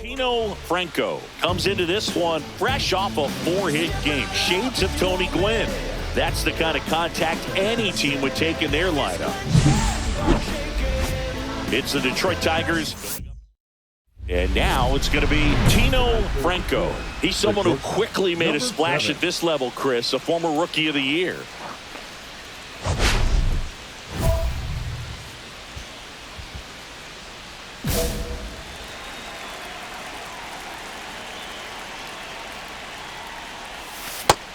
Franco comes into this one fresh off a 4-hit game. Shades of Tony Gwynn. That's the kind of contact any team would take in their lineup. It's the Detroit Tigers. And now it's going to be Tino Franco. He's someone who quickly made a splash at this level, Chris, a former Rookie of the Year.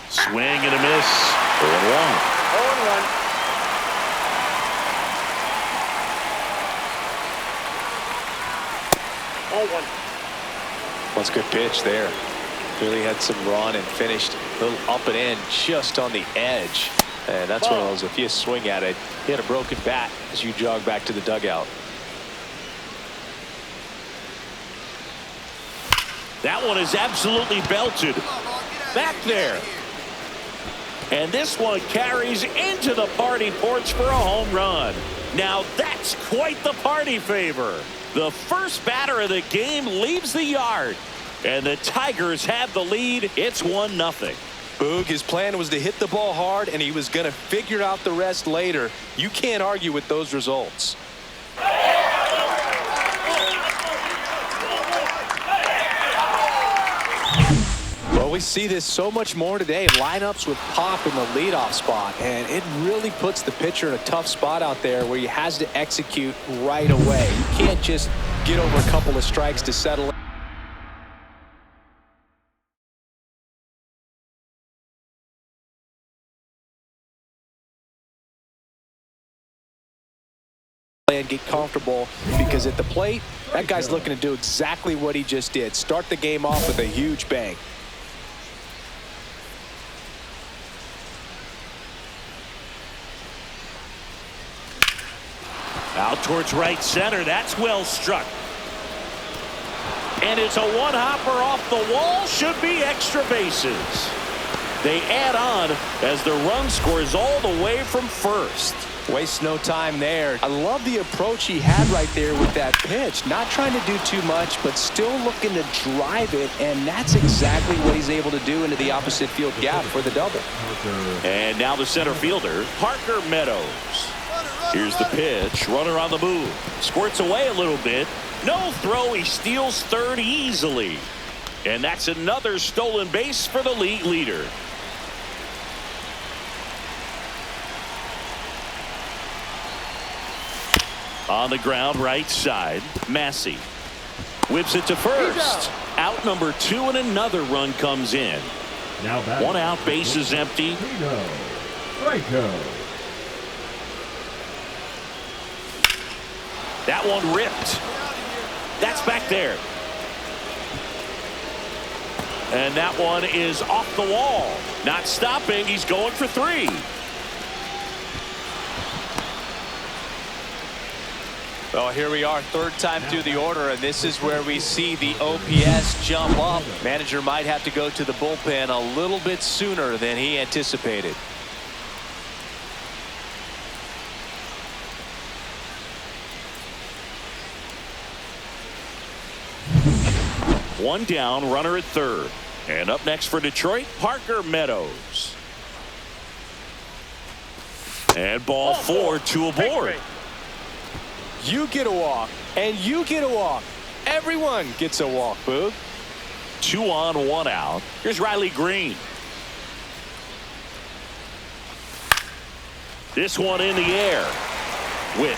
Swing and a miss. 0-1. 0-1. That's a good pitch there. Really had some run and finished a little up and in just on the edge. And that's one of those, if you swing at it, you had a broken bat as you jog back to the dugout. That one is absolutely belted. Back there. And this one carries into the party porch for a home run. Now that's quite the party favor. The first batter of the game leaves the yard. And the Tigers have the lead. It's 1-0. Boog, his plan was to hit the ball hard, and he was going to figure out the rest later. You can't argue with those results. Well, we see this so much more today. Lineups with Pop in the leadoff spot, and it really puts the pitcher in a tough spot out there where he has to execute right away. You can't just get over a couple of strikes to settle in. And get comfortable, because at the plate, that guy's looking to do exactly what he just did. Start the game off with a huge bang. Out towards right center. That's well struck. And it's a one-hopper off the wall. Should be extra bases. They add on as the run scores all the way from first. Waste no time there. I love the approach he had right there with that pitch. Not trying to do too much, but still looking to drive it, and that's exactly what he's able to do into the opposite field gap for the double. And now the center fielder, Parker Meadows. Here's the pitch. Runner on the move. Squirts away a little bit. No throw. He steals third easily. And that's another stolen base for the league leader. On the ground, right side, Massey whips it to first. Out number 2, and another run comes in. Now back. 1 out, bases empty. Franco. That one ripped. That's back there. And that one is off the wall. Not stopping. He's going for 3. Well, here we are, third time through the order, and this is where we see the OPS jump up. Manager might have to go to the bullpen a little bit sooner than he anticipated. One down, runner at third. And up next for Detroit, Parker Meadows. And ball 4, 2 aboard. You get a walk, and you get a walk. Everyone gets a walk, Boog. 2 on, 1 out. Here's Riley Green. This one in the air. Witt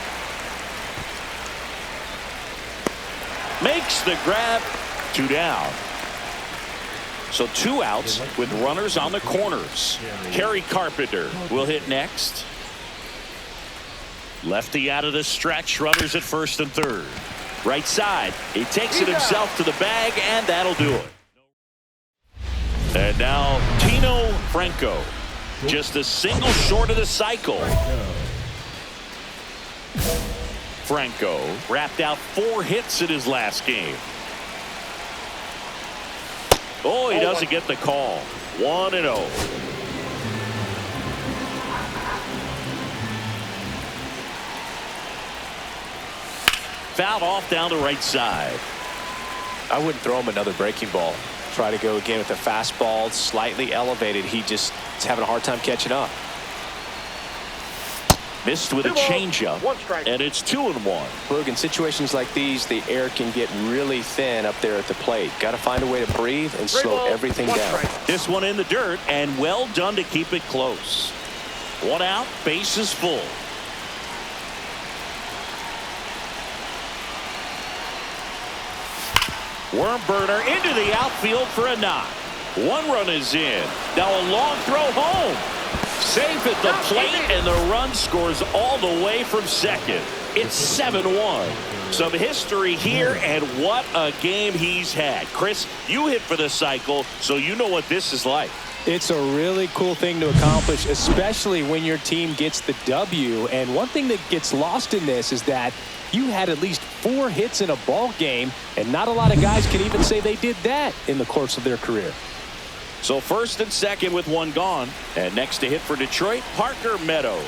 makes the grab. 2 down. So 2 outs with runners on the corners. Kerry Carpenter will hit next. Lefty out of the stretch. Runners at first and third. Right side. He takes it himself to the bag, and that'll do it. And now Tino Franco. Just a single short of the cycle. Franco wrapped out 4 hits in his last game. Oh, he doesn't get the call. 1-0. Fouled off down the right side. I wouldn't throw him another breaking ball. Try to go again with a fastball, slightly elevated. He just is having a hard time catching up. Missed with a changeup, and it's 2-1. Look, in situations like these, the air can get really thin up there at the plate. Got to find a way to breathe and slow everything down. This one in the dirt, and well done to keep it close. 1 out, bases full. Worm burner into the outfield for a knock. 1 run is in. Now a long throw home. Safe at the plate, and the run scores all the way from second. It's 7-1. Some history here, and what a game he's had. Chris, you hit for the cycle, so you know what this is like. It's a really cool thing to accomplish, especially when your team gets the W. And one thing that gets lost in this is that you had at least 4 hits in a ball game, and not a lot of guys can even say they did that in the course of their career. So first and second with 1 gone. And next to hit for Detroit, Parker Meadows.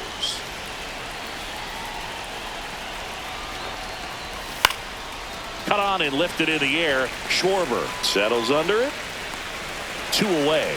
Cut on and lifted in the air. Schwarber settles under it. 2 away.